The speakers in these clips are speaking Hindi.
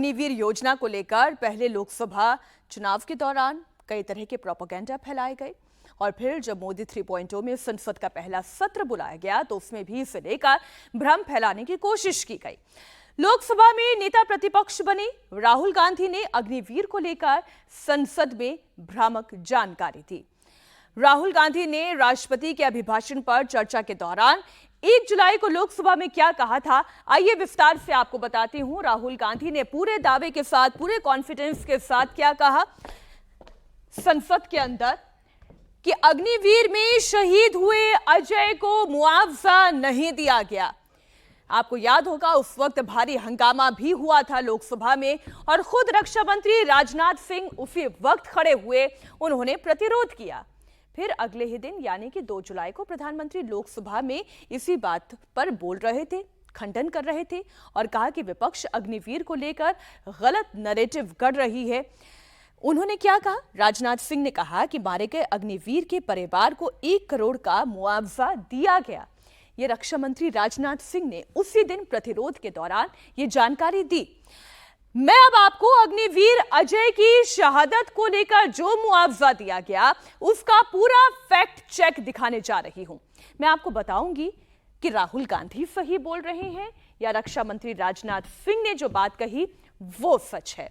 अग्निवीर योजना को लेकर पहले लोकसभा चुनाव के दौरान कई तरह के प्रोपेगेंडा फैलाए गए और फिर जब मोदी 3.0 में संसद का पहला सत्र बुलाया गया तो उसमें भी इसे लेकर भ्रम फैलाने की कोशिश की गई। लोकसभा में नेता प्रतिपक्ष बने राहुल गांधी ने अग्निवीर को लेकर संसद में भ्रामक जानकारी दी। राहुल गांधी ने राष्ट्रपति के अभिभाषण पर चर्चा के दौरान 1 जुलाई को लोकसभा में क्या कहा था, आइए विस्तार से आपको बताती हूं। राहुल गांधी ने पूरे दावे के साथ, पूरे कॉन्फिडेंस के साथ क्या कहा संसद के अंदर कि अग्निवीर में शहीद हुए अजय को मुआवजा नहीं दिया गया। आपको याद होगा उस वक्त भारी हंगामा भी हुआ था लोकसभा में और खुद रक्षा मंत्री राजनाथ सिंह उसी वक्त खड़े हुए, उन्होंने प्रतिरोध किया। फिर अगले ही दिन यानी कि 2 जुलाई को प्रधानमंत्री लोकसभा में इसी बात पर बोल रहे थे, खंडन कर रहे थे और कहा कि विपक्ष अग्निवीर को लेकर गलत नैरेटिव गढ़ रही है। उन्होंने क्या कहा? राजनाथ सिंह ने कहा कि मारे गए अग्निवीर के परिवार को 1 करोड़ का मुआवजा दिया गया। ये रक्षा मंत्री राजनाथ सिंह ने उसी दिन प्रतिरोध के दौरान ये जानकारी दी। मैं अब आपको अग्निवीर अजय की शहादत को लेकर जो मुआवजा दिया गया उसका पूरा फैक्ट चेक दिखाने जा रही हूं। मैं आपको बताऊंगी कि राहुल गांधी सही बोल रहे हैं या रक्षा मंत्री राजनाथ सिंह ने जो बात कही वो सच है।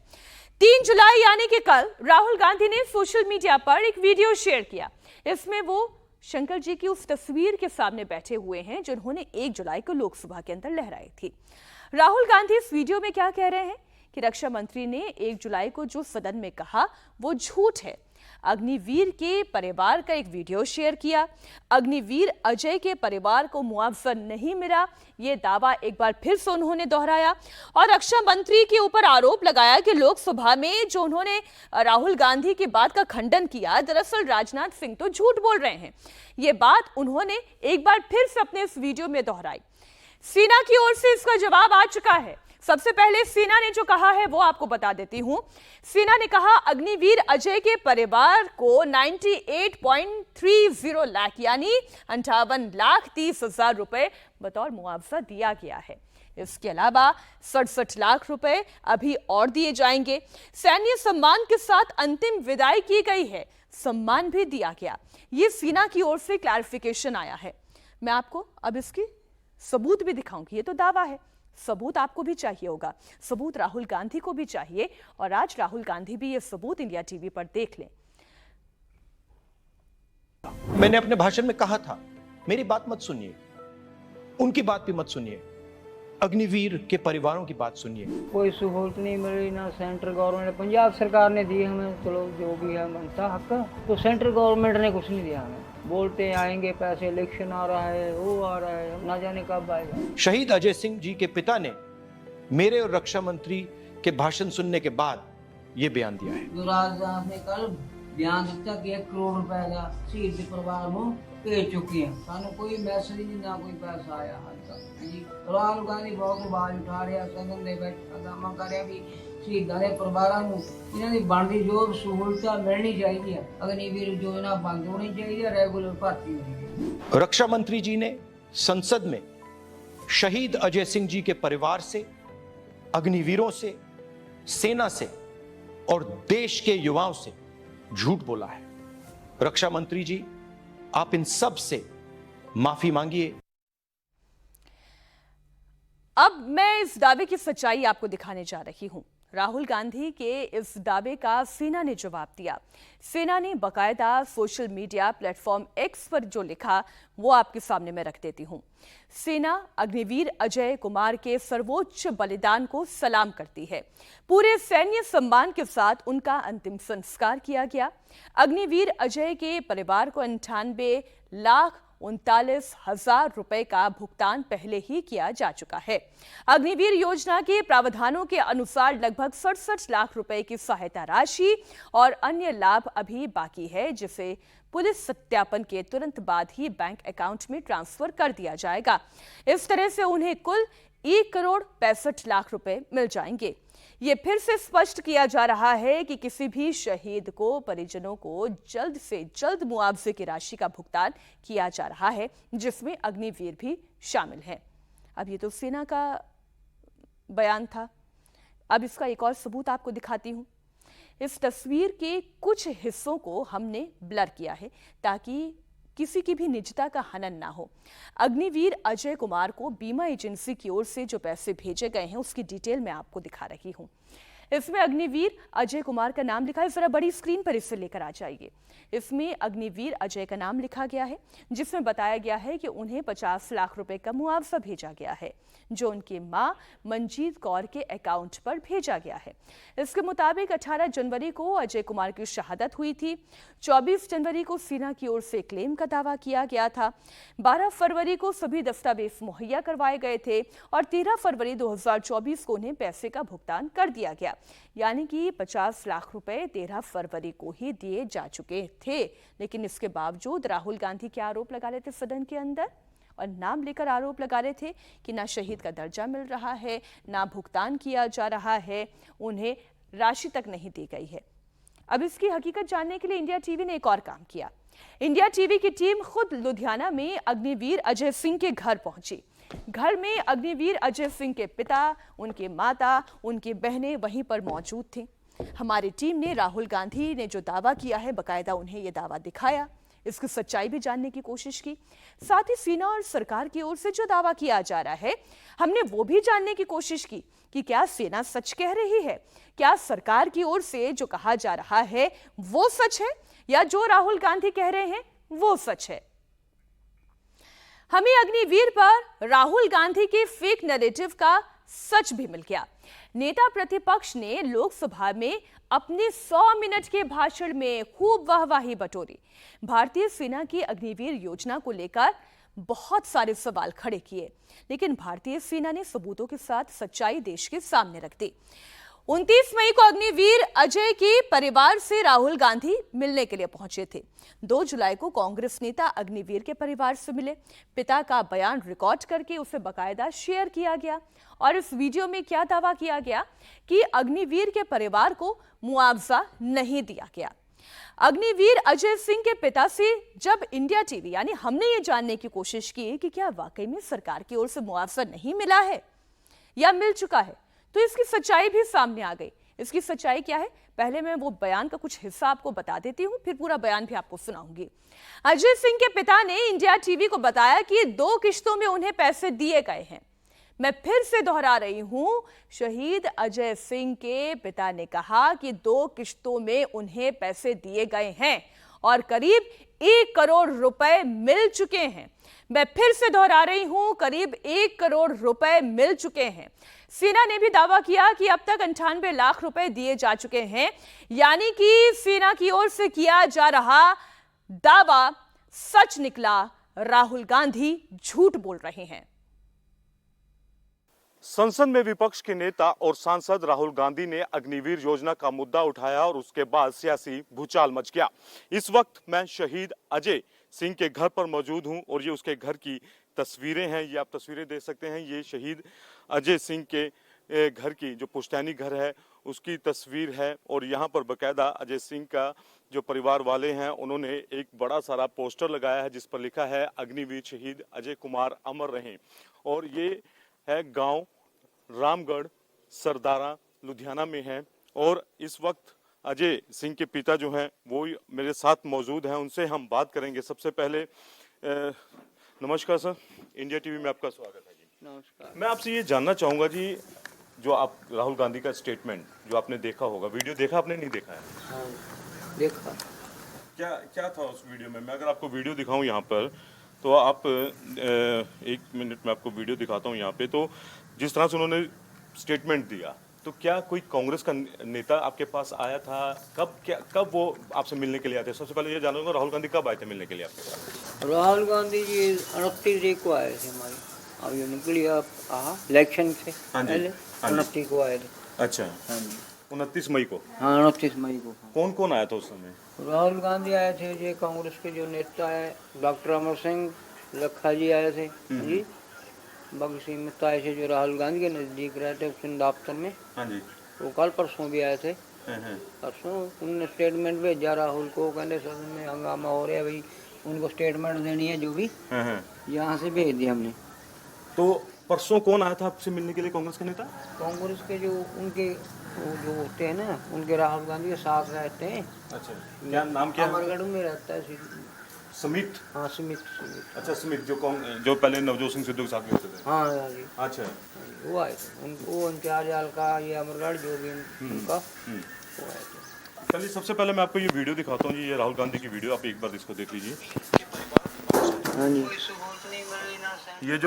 3 जुलाई यानी कि कल राहुल गांधी ने सोशल मीडिया पर एक वीडियो शेयर किया। इसमें वो शंकर जी की उस तस्वीर के सामने बैठे हुए हैं जिन्होंने 1 जुलाई को लोकसभा के अंदर लहराई थी। राहुल गांधी इस वीडियो में क्या कह रहे हैं कि रक्षा मंत्री ने 1 जुलाई को जो सदन में कहा वो झूठ है। अग्निवीर के परिवार का एक वीडियो शेयर किया। अग्निवीर अजय के परिवार को मुआवजा नहीं मिला, ये दावा एक बार फिर से उन्होंने दोहराया और रक्षा मंत्री के ऊपर आरोप लगाया कि लोकसभा में जो उन्होंने राहुल गांधी की बात का खंडन किया, दरअसल राजनाथ सिंह तो झूठ बोल रहे हैं। ये बात उन्होंने एक बार फिर से अपने इस वीडियो में दोहराई। सेना की ओर से इसका जवाब आ चुका है। सबसे पहले सेना ने जो कहा है वो आपको बता देती हूं। सेना ने कहा अग्निवीर अजय के परिवार को 98.30 लाख यानी 58,30,000 रुपए बतौर मुआवजा दिया गया है। इसके अलावा 67 लाख रुपए अभी और दिए जाएंगे। सैन्य सम्मान के साथ अंतिम विदाई की गई है, सम्मान भी दिया गया। ये सेना की ओर से क्लैरिफिकेशन आया है। मैं आपको अब इसकी सबूत भी दिखाऊंगी। ये तो दावा है, सबूत आपको भी चाहिए होगा, सबूत राहुल गांधी को भी चाहिए और आज राहुल गांधी भी ये सबूत इंडिया टीवी पर देख लें। मैंने अपने भाषण में कहा था, मेरी बात मत सुनिए, उनकी बात भी मत सुनिए, अग्निवीर के परिवारों की बात सुनिए। कोई सहूलत नहीं मिली ना सेंट्रल गवर्नमेंट, पंजाब सरकार ने दी हमें, चलो जो भी है मनता हक, तो सेंट्रल गवर्नमेंट ने कुछ नहीं दिया हमें। बोलते आएंगे पैसे, इलेक्शन आ रहा है, वो आ रहा है, ना जाने कब आएगा। शहीद अजय सिंह जी के पिता ने मेरे और रक्षा मंत्री के भाषण सुनने के बाद ये बयान दिया है। जो राजनाथ ने कल बयान दिया कि 1 करोड़ रुपए का शहीद के परिवार को भेज चुकी है, सानू कोई मैसेज नहीं, ना कोई पैसा आया हाल तक। राहुल गांधी बहुत आवाज उठा रहा, सदन दे बैठा दावा कर रहा भी शहीदां दे परिवारां नूं इन्हां दी बनदी जो सहूलतां मिलनी चाहिए, अग्निवीर योजना बंद होनी चाहिए, रेगुलर भर्ती होनी चाहिए। रक्षा मंत्री जी ने संसद में शहीद अजय सिंह जी के परिवार से, अग्निवीरों से, सेना से और देश के युवाओं से झूठ बोला है। रक्षा मंत्री जी, आप इन सब से माफी मांगिए। अब मैं इस दावे की सच्चाई आपको दिखाने जा रही हूं। राहुल गांधी के इस दावे का सेना ने जवाब दिया। सेना ने बकायदा सोशल मीडिया प्लेटफॉर्म एक्स पर जो लिखा वो आपके सामने मैं रख देती हूं। सेना अग्निवीर अजय कुमार के सर्वोच्च बलिदान को सलाम करती है। पूरे सैन्य सम्मान के साथ उनका अंतिम संस्कार किया गया। अग्निवीर अजय के परिवार को 98,39,000 रुपए का भुगतान पहले ही किया जा चुका है। अग्निवीर योजना के प्रावधानों के अनुसार लगभग 67 लाख रुपए की सहायता राशि और अन्य लाभ अभी बाकी है, जिसे पुलिस सत्यापन के तुरंत बाद ही बैंक अकाउंट में ट्रांसफर कर दिया जाएगा। इस तरह से उन्हें कुल 1 करोड़ 65 लाख रुपए मिल जाएंगे। ये फिर से स्पष्ट किया जा रहा है कि किसी भी शहीद को, परिजनों को जल्द से जल्द मुआवजे की राशि का भुगतान किया जा रहा है, जिसमें अग्निवीर भी शामिल हैं। अब ये तो सेना का बयान था। अब इसका एक और सबूत आपको दिखाती हूँ। इस तस्वीर के कुछ हिस्सों को हमने ब्लर किया है ताकि किसी की भी निजता का हनन ना हो। अग्निवीर अजय कुमार को बीमा एजेंसी की ओर से जो पैसे भेजे गए हैं उसकी डिटेल मैं आपको दिखा रही हूँ। इसमें अग्निवीर अजय कुमार का नाम लिखा है, जरा बड़ी स्क्रीन पर इसे लेकर आ जाइए। इसमें अग्निवीर अजय का नाम लिखा गया है, जिसमें बताया गया है कि उन्हें 50 लाख रुपए का मुआवजा भेजा गया है, जो उनकी मां मंजीत कौर के अकाउंट पर भेजा गया है। इसके मुताबिक 18 जनवरी को अजय कुमार की शहादत हुई थी। 24 जनवरी को सेना की ओर से क्लेम का दावा किया गया था। 12 फरवरी को सभी दस्तावेज मुहैया करवाए गए थे और 13 फरवरी 2024 को उन्हें पैसे का भुगतान कर दिया गया, यानी कि 50 लाख रुपए 13 फरवरी को ही दिए जा चुके थे। लेकिन इसके बावजूद राहुल गांधी के आरोप लगा रहे थे सदन के अंदर और नाम लेकर आरोप लगा रहे थे कि ना शहीद का दर्जा मिल रहा है, ना भुगतान किया जा रहा है, उन्हें राशि तक नहीं दी गई है। अब इसकी हकीकत जानने के लिए इंडिया टीवी ने एक और काम किया। इंडिया टीवी की टीम खुद लुधियाना में अग्निवीर अजय सिंह के घर पहुंची। घर में अग्निवीर अजय सिंह के पिता, उनके माता, उनकी बहनें वहीं पर मौजूद थीं। हमारी टीम ने राहुल गांधी ने जो दावा किया है बकायदा उन्हें यह दावा दिखाया, इसकी सच्चाई भी जानने की कोशिश की। साथ ही सेना और सरकार की ओर से जो दावा किया जा रहा है हमने वो भी जानने की कोशिश की कि क्या सेना सच कह रही है, क्या सरकार की ओर से जो कहा जा रहा है वो सच है या जो राहुल गांधी कह रहे हैं वो सच है। हमें अग्निवीर पर राहुल गांधी के फेक नैरेटिव का सच भी मिल गया। नेता प्रतिपक्ष ने लोकसभा में अपने 100 मिनट के भाषण में खूब वाहवाही बटोरी। भारतीय सेना की अग्निवीर योजना को लेकर बहुत सारे सवाल खड़े किए, लेकिन भारतीय सेना ने सबूतों के साथ सच्चाई देश के सामने रख दी। 29 मई को अग्निवीर अजय के परिवार से राहुल गांधी मिलने के लिए पहुंचे थे। 2 जुलाई को कांग्रेस नेता अग्निवीर के परिवार से मिले। पिता का बयान रिकॉर्ड करके उसे बकायदा शेयर किया गया और इस वीडियो में क्या दावा किया गया कि अग्निवीर के परिवार को मुआवजा नहीं दिया गया। अग्निवीर अजय सिंह के पिता से जब इंडिया टीवी यानी हमने ये जानने की कोशिश की कि क्या वाकई में सरकार की ओर से मुआवजा नहीं मिला है या मिल चुका है, तो इसकी सच्चाई भी सामने आ गई। इसकी सच्चाई क्या है, पहले मैं वो बयान का कुछ हिस्सा आपको बता देती हूं, फिर पूरा बयान भी आपको सुनाऊंगी। अजय सिंह के पिता ने इंडिया टीवी को बताया कि 2 किश्तों में उन्हें पैसे दिए गए हैं। मैं फिर से दोहरा रही हूं, शहीद अजय सिंह के पिता ने कहा कि 2 किश्तों में उन्हें पैसे दिए गए हैं और करीब 1 करोड़ रुपए मिल चुके हैं। मैं फिर से दोहरा रही हूं, करीब 1 करोड़ रुपए मिल चुके हैं। सेना ने भी दावा किया कि अब तक 98 लाख रुपए दिए जा चुके हैं, यानी कि सेना की ओर से किया जा रहा दावा सच निकला। राहुल गांधी झूठ बोल रहे हैं। संसद में विपक्ष के नेता और सांसद राहुल गांधी ने अग्निवीर योजना का मुद्दा उठाया और उसके बाद सियासी भूचाल मच गया। इस वक्त मैं शहीद अजय सिंह के घर पर मौजूद हूं और ये उसके घर की तस्वीरें हैं। ये आप तस्वीरें देख सकते हैं, ये शहीद अजय सिंह के घर की जो पुश्तैनी घर है उसकी तस्वीर है और यहाँ पर बकायदा अजय सिंह का जो परिवार वाले हैं उन्होंने एक बड़ा सारा पोस्टर लगाया है जिस पर लिखा है अग्निवीर शहीद अजय कुमार अमर रहें। और ये है गांव रामगढ़ सरदारा लुधियाना में है और इस वक्त अजय सिंह के पिता जो हैं वो मेरे साथ मौजूद हैं, उनसे हम बात करेंगे। सबसे पहले नमस्कार सर, इंडिया टीवी में आपका स्वागत है जी। नमस्कार। मैं आपसे ये जानना चाहूँगा जी, जो आप राहुल गांधी का स्टेटमेंट जो आपने देखा होगा, वीडियो देखा आपने नहीं देखा है? हाँ, देखा। क्या था उस वीडियो में? मैं अगर आपको वीडियो दिखाऊं यहाँ पर तो आप 1 मिनट में आपको वीडियो दिखाता हूँ यहाँ पे। तो जिस तरह से उन्होंने स्टेटमेंट दिया, तो क्या कोई कांग्रेस का नेता आपके पास आया था? कब वो आपसे मिलने के लिए आए थे? सबसे पहले ये जानूंगा राहुल गांधी कब आए थे मिलने के लिए आपके पास? राहुल गांधी जी 29 तारीख को आए थे हमारे, अब ये निकली आप इलेक्शन से पहले 29 को आए थे। अच्छा, हाँ जी, 29 मई को। हाँ 29 मई को। कौन कौन आया था उस समय? राहुल गांधी आए थे, जो कांग्रेस के जो नेता है डॉक्टर अमर सिंह लखा जी आए थे जी, भगत सिंह मित्ता आए थे जो राहुल गांधी के नज़दीक रहते उस दफ्तर में। हाँ जी। वो कल परसों भी आए थे। परसों उन्होंने स्टेटमेंट भेजा राहुल को, कहते सदन में हंगामा हो रहा है भाई, उनको स्टेटमेंट देनी है जो भी, यहाँ से भेज दिया हमने। तो परसों कौन आया था आपसे मिलने के लिए, कांग्रेस के नेता? कांग्रेस के जो उनके वो जो होते हैं ना, उनके राहुल गांधी के साथ रहते हैं। अच्छा, क्या नाम क्या है? अमरगढ़ में रहता है समित। हाँ सुमित। अच्छा, समित जो पहले नवजोत सिंह सिद्धू के साथ भी होते थे। हाँ जी। अच्छा। वो आए थे, उनको इंचार्ज हल्का ये अमरगढ़ जो भी उनका वो आए थे। चलिए, सबसे पहले मैं आपको ये वीडियो दिखाता हूँ जी, ये राहुल गांधी की वीडियो, आप एक बार इसको देख लीजिए। हाँ जी। ये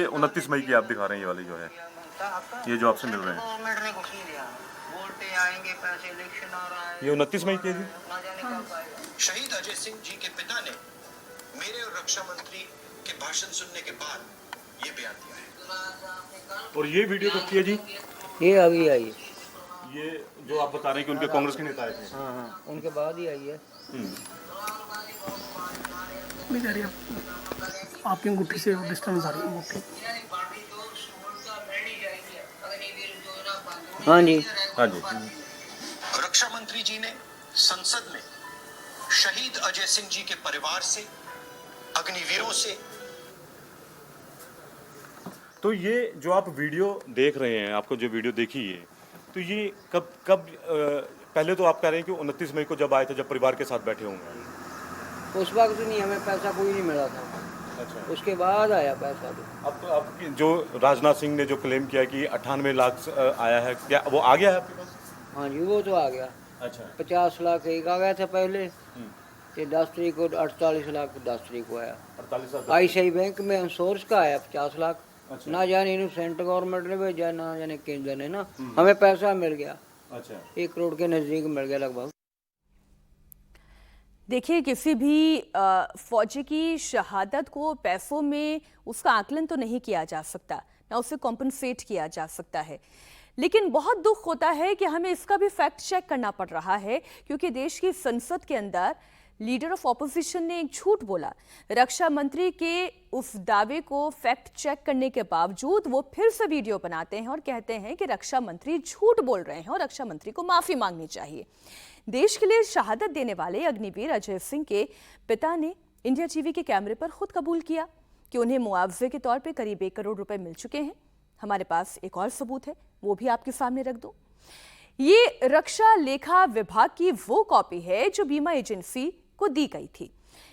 29 मई की आप दिखा रहे हैं, ये वाली जो है, ये जो आपसे मिल रहे हैं, ये 29 मई की है जी। शहीद अजय सिंह जी के पिता ने मेरे और रक्षा मंत्री के भाषण सुनने के बाद ये बयान दिया है। और ये वीडियो कब की है जी? ये अभी आई है। ये जो आप बता रहे हैं कि उनके कांग्रेस के नेता आए थे। हाँ, उनके बाद ही आई है। बेचारी आपकी अंगूठी से डिस्टेंस आ रही है अंगूठी। हाँ जी। हाँ जी। रक्षा मंत्री जी ने संसद में शहीद अजय सिंह जी के परिवार से, अग्निवीरों से। तो ये जो आप वीडियो देख रहे हैं, आपको जो वीडियो देखी है, तो ये कब पहले तो आप कह रहे हैं कि 29 मई को जब आए थे, जब परिवार के साथ बैठे होंगे। उस वक्त नहीं, हमें पैसा कोई नहीं मिला था। अच्छा। उसके बाद आया पैसा तो। अब तो आप जो राजनाथ सिंह ने जो क्लेम किया कि 98 लाख आया है, क्या वो आ गया है आपके पास? हाँ जी, वो तो आ गया। अच्छा। 50 लाख एक आ गया था पहले, ये 10 तारीख को 48 लाख 10 तारीख को आया। 48 लाख। ICICI बैंक में सोर्स का आया 50 लाख। अच्छा। ना जाने इन्हें सेंट्रल गवर्नमेंट ने भेजा, ना जाने केंद्र ने ना, हमें पैसा मिल गया। अच्छा। 1 करोड़ के नजदीक मिल गया लगभग। देखिए, किसी भी फौजी की शहादत को पैसों में उसका आकलन तो नहीं किया जा सकता, ना उसे कॉम्पनसेट किया जा सकता है, लेकिन बहुत दुख होता है कि हमें इसका भी फैक्ट चेक करना पड़ रहा है, क्योंकि देश की संसद के अंदर लीडर ऑफ ऑपोजिशन ने एक झूठ बोला। रक्षा मंत्री के उस दावे को फैक्ट चेक करने के बावजूद वो फिर से वीडियो बनाते हैं और कहते हैं कि रक्षा मंत्री झूठ बोल रहे हैं और रक्षा मंत्री को माफी मांगनी चाहिए। देश के लिए शहादत देने वाले अग्निवीर अजय सिंह के पिता ने इंडिया टीवी के कैमरे पर खुद कबूल किया कि उन्हें मुआवजे के तौर पे करीब 1 करोड़ रुपए मिल चुके हैं। हमारे पास एक और सबूत है, वो भी आपके सामने रख दूं। ये रक्षा लेखा विभाग की वो कॉपी है जो बीमा एजेंसी को दी गई थी।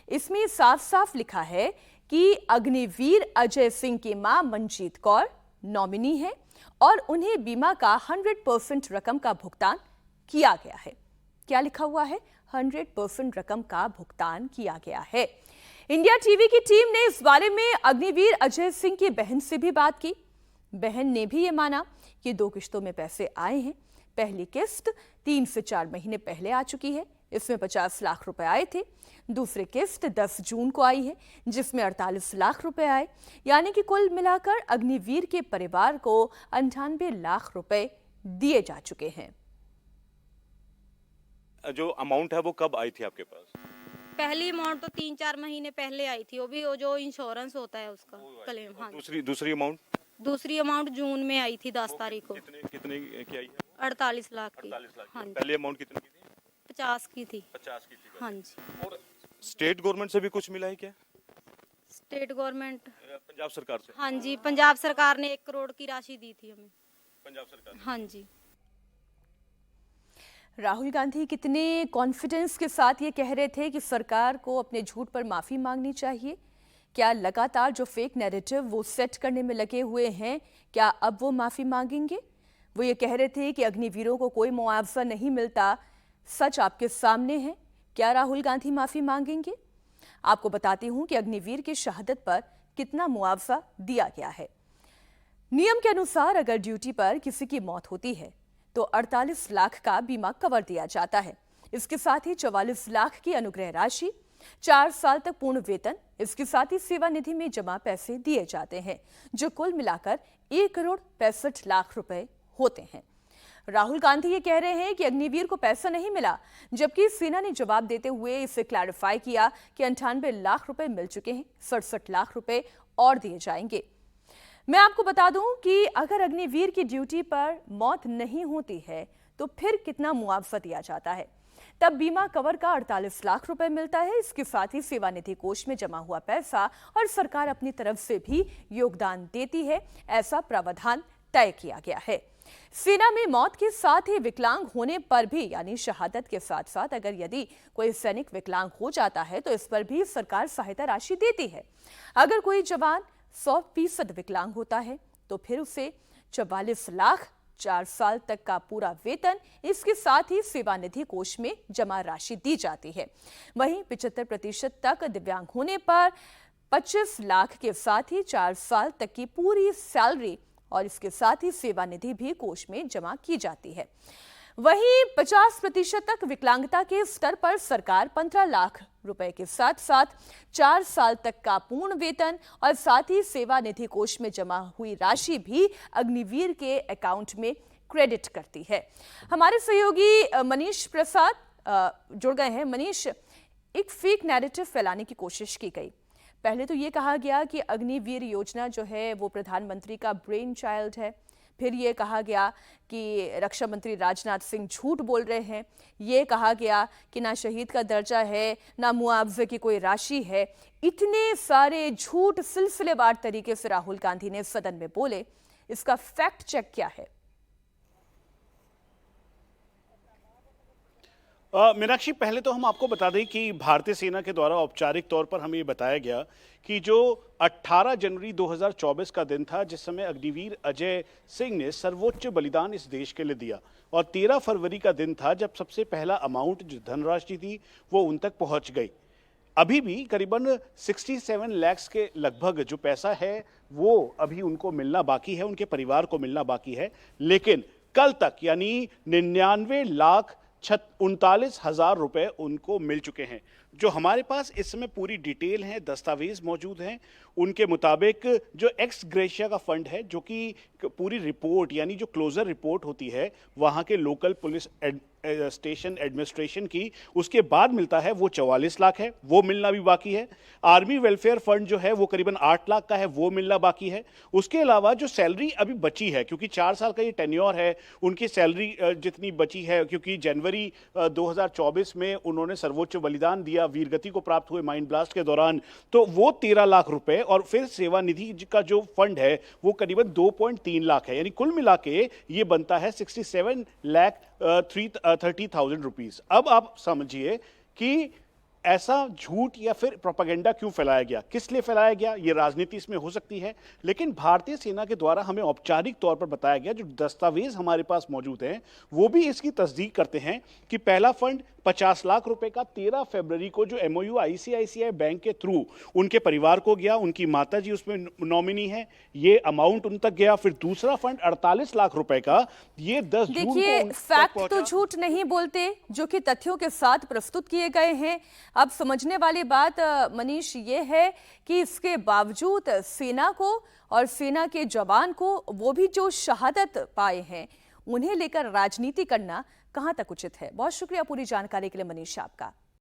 इसमें साफ साफ लिखा है कि अग्निवीर अजय सिंह की मां मंजीत कौर नॉमिनी है और उन्हें बीमा का 100% रकम का भुगतान किया गया है। क्या लिखा हुआ है? 100% रकम का भुगतान किया गया है। इंडिया टीवी की टीम ने इस बारे में अग्निवीर अजय सिंह की बहन से भी बात की। बहन ने भी ये माना कि 2 किस्तों में पैसे आए हैं। पहली किस्त 3 से 4 महीने पहले आ चुकी है, इसमें 50 लाख रुपए आए थे। दूसरी किस्त 10 जून को आई है, जिसमें 48 लाख रुपए आए, यानी कि कुल मिलाकर अग्निवीर के परिवार को 98 लाख रुपए दिए जा चुके हैं। जो अमाउंट है वो कब आई थी आपके पास? पहली अमाउंट तो 3-4 महीने पहले आई थी, वो भी वो जो इंश्योरेंस होता है उसका क्लेम। हाँ, दूसरी अमाउंट? दूसरी अमाउंट जून में आई थी 10 तारीख को। कितने की आई है? 48 लाख की। 48 लाख। हाँ जी। पहली अमाउंट कितनी की थी? 50 की थी। 50 की थी। हाँ जी। और स्टेट गवर्नमेंट से भी कुछ मिला है क्या? स्टेट गवर्नमेंट, पंजाब सरकार से? हाँ जी, पंजाब सरकार ने 1 करोड़ की राशि दी थी हमें। पंजाब सरकार ने? हाँ जी। राहुल गांधी कितने कॉन्फिडेंस के साथ ये कह रहे थे कि सरकार को अपने झूठ पर माफी मांगनी चाहिए। क्या लगातार जो फेक नैरेटिव वो सेट करने में लगे हुए हैं, क्या अब वो माफी मांगेंगे? वो ये कह रहे थे कि अग्निवीरों को कोई मुआवजा नहीं मिलता, सच आपके सामने है। क्या राहुल गांधी माफी मांगेंगे? आपको बताती हूं कि अग्निवीर की शहादत पर कितना मुआवजा दिया गया है। नियम के अनुसार अगर ड्यूटी पर किसी की मौत होती है तो 48 लाख का बीमा कवर दिया जाता है। इसके साथ ही 44 लाख की अनुग्रह राशि, 4 साल तक पूर्ण वेतन, इसके साथ ही सेवा निधि में जमा पैसे दिए जाते हैं, जो कुल मिलाकर 1 करोड़ 65 लाख रुपए होते हैं। राहुल गांधी ये कह रहे हैं कि अग्निवीर को पैसा नहीं मिला, जबकि सेना ने जवाब देते हुए इसे क्लैरिफाई किया कि 98 लाख रुपए मिल चुके हैं, 67 लाख रुपए और दिए जाएंगे। मैं आपको बता दूं कि अगर अग्निवीर की ड्यूटी पर मौत नहीं होती है तो फिर कितना मुआवजा दिया जाता है। तब बीमा कवर का 48 लाख रुपए मिलता है। इसके साथ ही सेवानिधि कोष में जमा हुआ पैसा और सरकार अपनी तरफ से भी योगदान देती है, ऐसा प्रावधान तय किया गया है। सेना में मौत के साथ ही विकलांग होने पर भी, यानी शहादत के साथ साथ अगर यदि कोई सैनिक विकलांग हो जाता है तो इस पर भी सरकार सहायता राशि देती है। अगर कोई जवान 100% विकलांग होता है तो फिर उसे 44 लाख 4 साल तक का पूरा वेतन, इसके साथ ही सेवानिधि कोष में जमा राशि दी जाती है। वहीं 75% तक दिव्यांग होने पर 25 लाख के साथ ही 4 साल तक की पूरी सैलरी और इसके साथ ही सेवानिधि भी कोष में जमा की जाती है। वहीं 50% तक विकलांगता के स्तर पर सरकार 15 लाख रुपए के साथ साथ 4 साल तक का पूर्ण वेतन और साथ ही सेवानिधि कोष में जमा हुई राशि भी अग्निवीर के अकाउंट में क्रेडिट करती है। हमारे सहयोगी मनीष प्रसाद जुड़ गए हैं। मनीष, एक फेक नैरेटिव फैलाने की कोशिश की गई। पहले तो ये कहा गया कि अग्निवीर योजना जो है वो प्रधानमंत्री का ब्रेन चाइल्ड है। फिर ये कहा गया कि रक्षा मंत्री राजनाथ सिंह झूठ बोल रहे हैं। ये कहा गया कि ना शहीद का दर्जा है, ना मुआवजे की कोई राशि है। इतने सारे झूठ सिलसिलेवार तरीके से राहुल गांधी ने सदन में बोले। इसका फैक्ट चेक क्या है? मीनाक्षी, पहले तो हम आपको बता दें कि भारतीय सेना के द्वारा औपचारिक तौर पर हमें ये बताया गया कि जो 18 जनवरी 2024 का दिन था, जिस समय अग्निवीर अजय सिंह ने सर्वोच्च बलिदान इस देश के लिए दिया, और 13 फरवरी का दिन था जब सबसे पहला अमाउंट जो धनराशि थी वो उन तक पहुंच गई। अभी भी करीबन 67 लाख के लगभग जो पैसा है वो अभी उनको मिलना बाकी है, उनके परिवार को मिलना बाकी है। लेकिन कल तक यानी 99,39,000 रुपए उनको मिल चुके हैं। जो हमारे पास इस समय पूरी डिटेल है, दस्तावेज मौजूद हैं, उनके मुताबिक जो एक्स ग्रेशिया का फंड है, जो कि पूरी रिपोर्ट यानी जो क्लोजर रिपोर्ट होती है वहाँ के लोकल पुलिस स्टेशन एडमिनिस्ट्रेशन की, उसके बाद मिलता है, वो 44 लाख है, वो मिलना भी बाकी है। आर्मी वेलफेयर फंड जो है वो करीबन 8 लाख का है, वो मिलना बाकी है। उसके अलावा जो सैलरी अभी बची है, क्योंकि 4 साल का ये टेन्योर है, उनकी सैलरी जितनी बची है, क्योंकि जनवरी 2024 में उन्होंने सर्वोच्च बलिदान दिया, वीरगति को प्राप्त हुए माइंड ब्लास्ट के दौरान, तो वो 13 लाख रुपए, और फिर सेवानिधि का जो फंड है वो करीबन 2.3 लाख है। यानी कुल मिला के ये बनता है 67,30,000 रुपीज। अब आप समझिए कि ऐसा झूठ या फिर प्रोपेगेंडा क्यों फैलाया गया, किस लिए फैलाया गया, ये राजनीति इसमें हो सकती है। लेकिन भारतीय सेना के द्वारा हमें औपचारिक तौर पर बताया गया, जो दस्तावेज हमारे पास मौजूद हैं वो भी इसकी तस्दीक करते हैं कि पहला फंड 50 लाख रुपए का 13 फरवरी को जो एमओयू आईसीआईसीआई बैंक के थ्रू उनके परिवार को गया, उनकी माता जी उसमें नॉमिनी है, ये अमाउंट उन तक गया। फिर दूसरा फंड 48 लाख रुपए का, ये 10 जून को देखिए, फैक्ट तो झूठ नहीं बोलते, जो कि तथ्यों के साथ प्रस्तुत किए गए हैं। अब समझने वाली बात मनीष ये है कि इसके बावजूद सेना को और सेना के जवान को, वो भी जो शहादत पाए हैं, उन्हें लेकर राजनीति करना कहां तक उचित है। बहुत शुक्रिया पूरी जानकारी के लिए मनीष आपका।